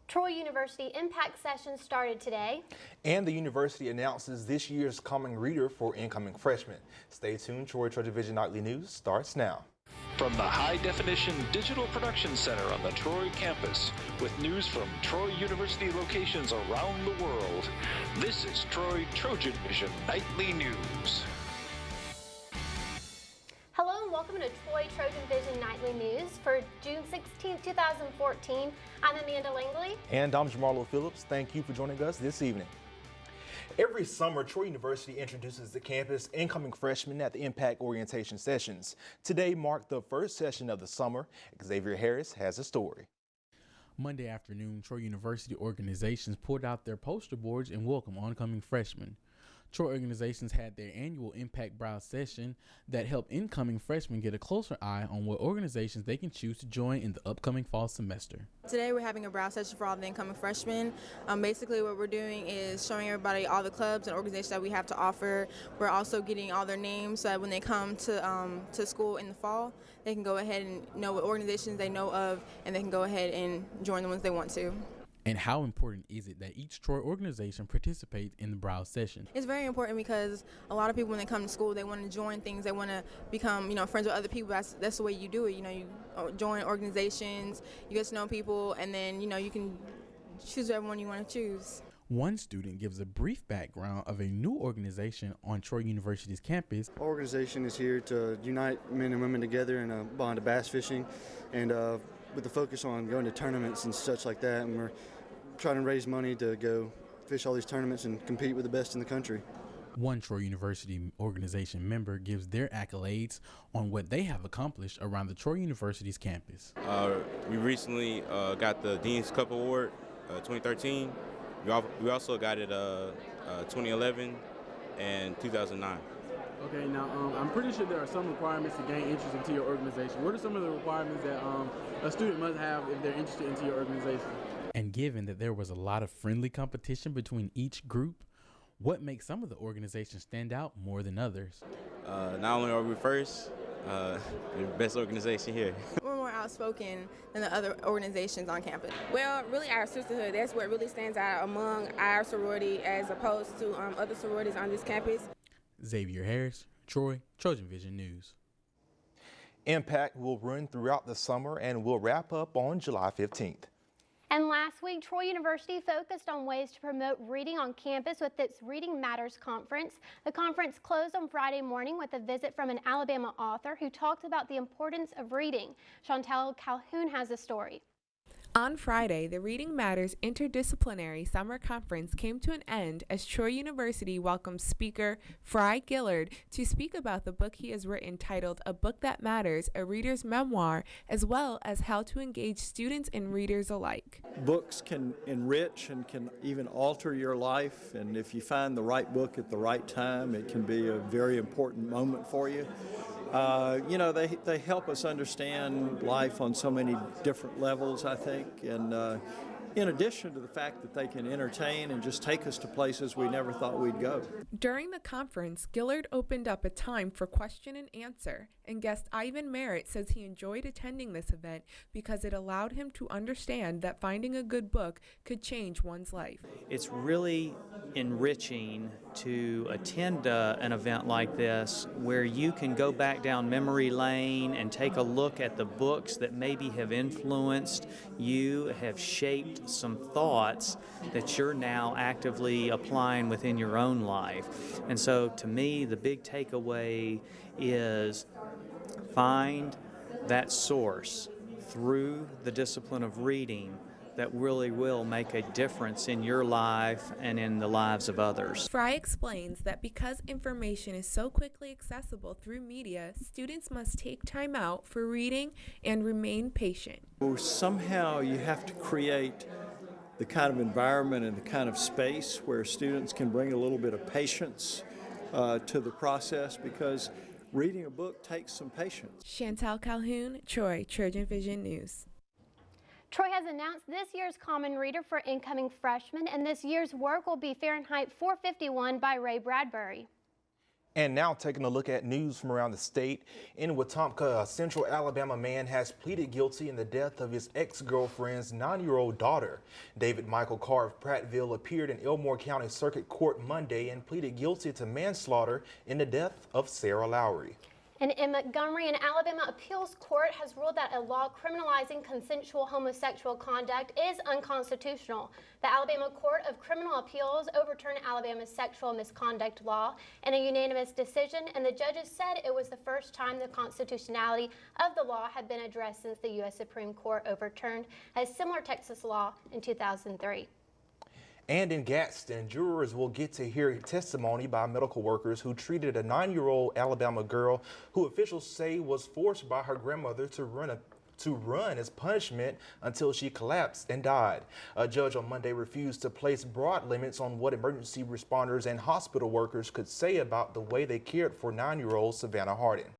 Troy University Impact Session started today. And the university announces this year's common reader for incoming freshmen. Stay tuned, TrojanVision Nightly News starts now. From the high-definition digital production center on the Troy campus, with news from Troy University locations around the world, this is Troy TrojanVision Nightly News. Hello and welcome to Troy TrojanVision Nightly News for June 16, 2014. I'm Amanda Langley. And I'm Jamarlo Phillips. Thank you for joining us this evening. Every summer, Troy University introduces the campus incoming freshmen at the Impact Orientation Sessions. Today marked the first session of the summer. Xavier Harris has a story. Monday afternoon, Troy University organizations pulled out their poster boards and welcomed oncoming freshmen. Troy organizations had their annual Impact Browse session that helped incoming freshmen get a closer eye on what organizations they can choose to join in the upcoming fall semester. Today we're having a browse session for all the incoming freshmen. Basically what we're doing is showing everybody all the clubs and organizations that we have to offer. We're also getting all their names so that when they come to school in the fall, they can go ahead and know what organizations they know of, and they can go ahead and join the ones they want to. And how important is it that each Troy organization participates in the browse session? It's very important because a lot of people, when they come to school, they want to join things. They want to become, friends with other people. That's the way you do it. You join organizations, you get to know people, and then, you can choose whatever one you want to choose. One student gives a brief background of a new organization on Troy University's campus. Our organization is here to unite men and women together in a bond of bass fishing, and with the focus on going to tournaments and such like that. And we're trying to raise money to go fish all these tournaments and compete with the best in the country. One Troy University organization member gives their accolades on what they have accomplished around the Troy University's campus. We recently got the Dean's Cup Award 2013. We also got it 2011 and 2009. Okay, now I'm pretty sure there are some requirements to gain interest into your organization. What are some of the requirements that a student must have if they're interested into your organization? And given that there was a lot of friendly competition between each group, what makes some of the organizations stand out more than others? Not only are we first, the best organization here. We're more outspoken than the other organizations on campus. Well, really our sisterhood, that's what really stands out among our sorority as opposed to other sororities on this campus. Xavier Harris, Troy, TrojanVision News. Impact will run throughout the summer and will wrap up on July 15th. And last week, Troy University focused on ways to promote reading on campus with its Reading Matters Conference. The conference closed on Friday morning with a visit from an Alabama author who talked about the importance of reading. Chantel Calhoun has a story. On Friday, the Reading Matters Interdisciplinary Summer Conference came to an end as Troy University welcomed speaker Fry Gillard to speak about the book he has written titled A Book That Matters, A Reader's Memoir, as well as how to engage students and readers alike. Books can enrich and can even alter your life, and if you find the right book at the right time, it can be a very important moment for you. They help us understand life on so many different levels, I think, and in addition to the fact that they can entertain and just take us to places we never thought we'd go. During the conference, Gillard opened up a time for question and answer, and guest Ivan Merritt says he enjoyed attending this event because it allowed him to understand that finding a good book could change one's life. It's really enriching to attend an event like this where you can go back down memory lane and take a look at the books that maybe have influenced you, have shaped some thoughts that you're now actively applying within your own life. And so to me, the big takeaway is find that source through the discipline of reading that really will make a difference in your life and in the lives of others. Fry explains that because information is so quickly accessible through media, students must take time out for reading and remain patient. Somehow you have to create the kind of environment and the kind of space where students can bring a little bit of patience to the process, because reading a book takes some patience. Chantel Calhoun, Troy, TrojanVision News. Troy has announced this year's common reader for incoming freshmen, and this year's work will be Fahrenheit 451 by Ray Bradbury. And now taking a look at news from around the state. In Wetumpka, a central Alabama man has pleaded guilty in the death of his ex-girlfriend's 9-year-old daughter. David Michael Carr of Prattville appeared in Elmore County Circuit Court Monday and pleaded guilty to manslaughter in the death of Sarah Lowry. And in Montgomery, an Alabama appeals court has ruled that a law criminalizing consensual homosexual conduct is unconstitutional. The Alabama Court of Criminal Appeals overturned Alabama's sexual misconduct law in a unanimous decision, and the judges said it was the first time the constitutionality of the law had been addressed since the U.S. Supreme Court overturned a similar Texas law in 2003. And in Gadsden, jurors will get to hear testimony by medical workers who treated a 9-year-old Alabama girl who officials say was forced by her grandmother to run as punishment until she collapsed and died. A judge on Monday refused to place broad limits on what emergency responders and hospital workers could say about the way they cared for 9-year-old Savannah Hardin.